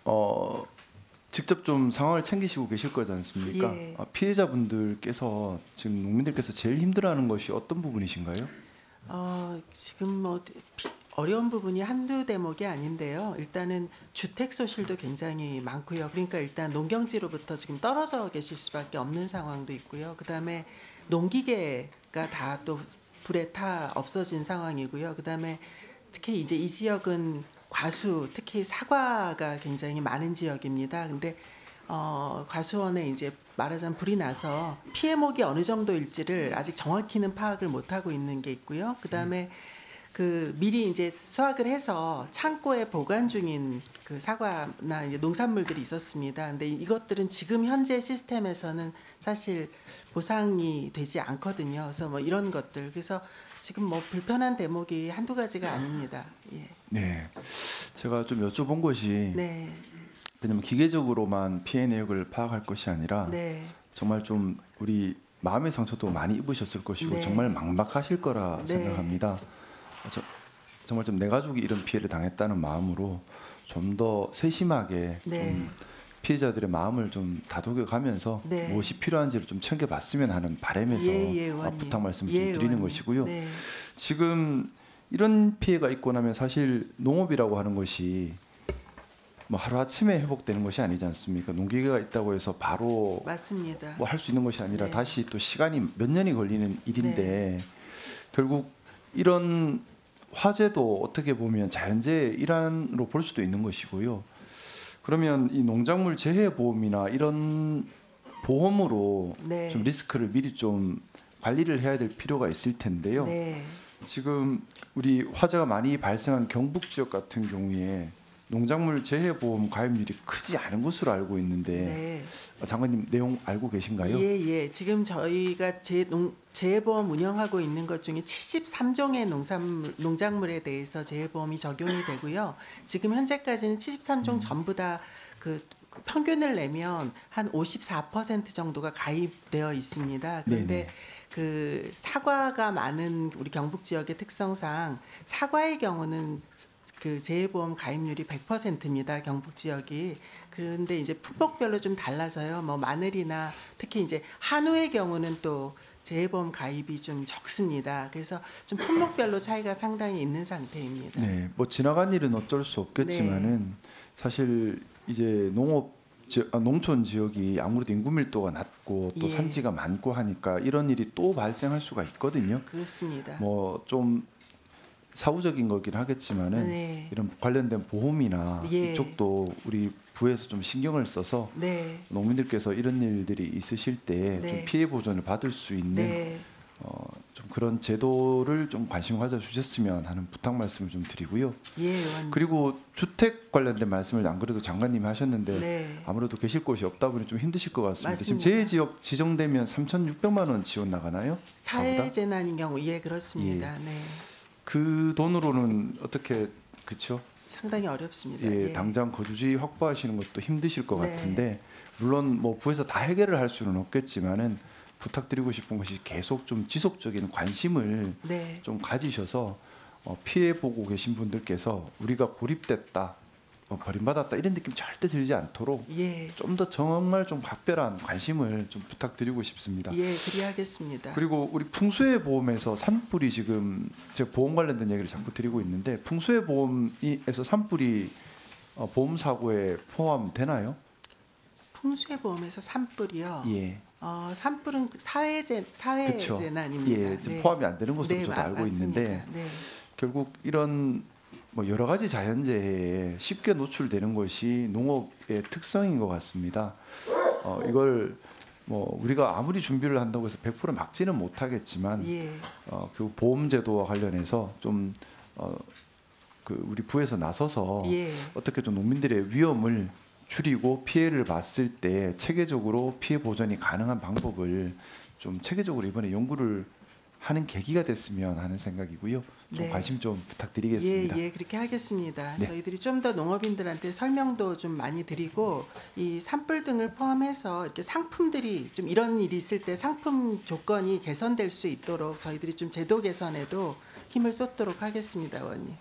어, 직접 좀 상황을 챙기시고 계실 거지 않습니까? 예. 피해자분들께서 지금 농민들께서 제일 힘들어하는 것이 어떤 부분이신가요? 지금 뭐 어려운 부분이 한두 대목이 아닌데요. 일단은 주택 소실도 굉장히 많고요. 그러니까 일단 농경지로부터 지금 떨어져 계실 수밖에 없는 상황도 있고요. 그다음에 농기계가 다 또 불에 타 없어진 상황이고요. 그다음에 특히 이제 이 지역은 과수, 특히 사과가 굉장히 많은 지역입니다. 근데 과수원에 이제 말하자면 불이 나서 피해목이 어느 정도일지를 아직 정확히는 파악을 못 하고 있는 게 있고요. 그다음에 그 미리 이제 수확을 해서 창고에 보관 중인 그 사과나 이제 농산물들이 있었습니다. 근데 이것들은 지금 현재 시스템에서는 사실 보상이 되지 않거든요. 그래서 뭐 이런 것들, 그래서 지금 뭐 불편한 대목이 한두 가지가 아닙니다. 예. 네, 제가 좀 여쭤본 것이 네. 왜냐면 기계적으로만 피해 내역을 파악할 것이 아니라 네. 정말 좀 우리 마음의 상처도 많이 입으셨을 것이고 네. 정말 막막하실 거라 네. 생각합니다. 정말 좀 내 가족이 이런 피해를 당했다는 마음으로 좀 더 세심하게 네. 좀 피해자들의 마음을 좀 다독여가면서 네. 무엇이 필요한지를 좀 챙겨봤으면 하는 바람에서 의원님. 부탁 말씀을 예, 좀 드리는 의원님. 것이고요. 네. 지금 이런 피해가 있고 나면 사실 농업이라고 하는 것이 뭐 하루 아침에 회복되는 것이 아니지 않습니까? 농기계가 있다고 해서 바로 맞습니다. 뭐 할 수 있는 것이 아니라 네. 다시 또 시간이 몇 년이 걸리는 일인데 결국 이런 화재도 어떻게 보면 자연재해의 일환으로 볼 수도 있는 것이고요. 그러면 이 농작물 재해 보험이나 이런 보험으로 네. 좀 리스크를 미리 좀 관리를 해야 될 필요가 있을 텐데요. 네. 지금 우리 화재가 많이 발생한 경북 지역 같은 경우에 농작물 재해 보험 가입률이 크지 않은 것으로 알고 있는데 네. 장관님 내용 알고 계신가요? 예, 예. 지금 저희가 재해보험 운영하고 있는 것 중에 73종의 농작물에 대해서 재해보험이 적용이 되고요. 지금 현재까지는 73종 전부 다 그 평균을 내면 한 54% 정도가 가입되어 있습니다. 그런데 네네. 그 사과가 많은 우리 경북 지역의 특성상 사과의 경우는 그 재해보험 가입률이 100%입니다. 경북 지역이. 그런데 이제 품목별로 좀 달라서요. 뭐 마늘이나 특히 이제 한우의 경우는 또 재해보험 가입이 좀 적습니다. 그래서 좀 품목별로 차이가 상당히 있는 상태입니다. 네, 뭐 지나간 일은 어쩔 수 없겠지만은 사실 이제 농촌 지역이 아무래도 인구 밀도가 낮고 또 예. 산지가 많고 하니까 이런 일이 또 발생할 수가 있거든요. 그렇습니다. 뭐 좀 사후적인 거긴 하겠지만은 네. 이런 관련된 보험이나 예. 이쪽도 우리 부에서 좀 신경을 써서 네. 농민들께서 이런 일들이 있으실 때 좀 네. 피해 보전을 받을 수 있는 네. 좀 그런 제도를 좀 관심 가져 주셨으면 하는 부탁 말씀을 좀 드리고요. 예, 의원님. 그리고 주택 관련된 말씀을 안 그래도 장관님이 하셨는데 네. 아무래도 계실 곳이 없다 보니 좀 힘드실 것 같습니다. 맞습니다. 지금 재해 지역 지정되면 3,600만 원 지원 나가나요? 사회 재난인 경우 예, 그렇습니다. 네. 그 돈으로는 어떻게 그렇죠? 상당히 어렵습니다. 예, 예. 당장 거주지 확보하시는 것도 힘드실 것 네. 같은데 물론 뭐 부에서 다 해결을 할 수는 없겠지만은 부탁드리고 싶은 것이 계속 좀 지속적인 관심을 네. 좀 가지셔서 피해 보고 계신 분들께서 우리가 고립됐다, 버림받았다 이런 느낌 절대 들지 않도록 예. 좀 더 정말 좀 각별한 관심을 좀 부탁드리고 싶습니다. 예, 그리하겠습니다. 그리고 우리 풍수해 보험에서 산불이 지금 제가 보험 관련된 얘기를 자꾸 드리고 있는데 풍수해 보험에서 산불이 보험 사고에 포함되나요? 풍수해 보험에서 산불이요. 예. 산불은 그쵸. 사회재난입니다. 예, 지금 포함이 안 되는 것으로 네, 저도 알고 맞습니다. 있는데 네. 결국 이런 뭐 여러 가지 자연재해에 쉽게 노출되는 것이 농업의 특성인 것 같습니다. 이걸 뭐 우리가 아무리 준비를 한다고 해서 100% 막지는 못하겠지만 예. 그 보험제도와 관련해서 좀 그 우리 부에서 나서서 예. 어떻게 좀 농민들의 위험을 줄이고 피해를 봤을 때 체계적으로 피해 보전이 가능한 방법을 좀 체계적으로 이번에 연구를 하는 계기가 됐으면 하는 생각이고요. 좀 네. 관심 좀 부탁드리겠습니다. 예, 그렇게 하겠습니다. 네. 저희들이 좀 더 농업인들한테 설명도 좀 많이 드리고 이 산불 등을 포함해서 이렇게 상품들이 좀 이런 일이 있을 때 상품 조건이 개선될 수 있도록 저희들이 좀 제도 개선에도 힘을 쏟도록 하겠습니다, 의원님.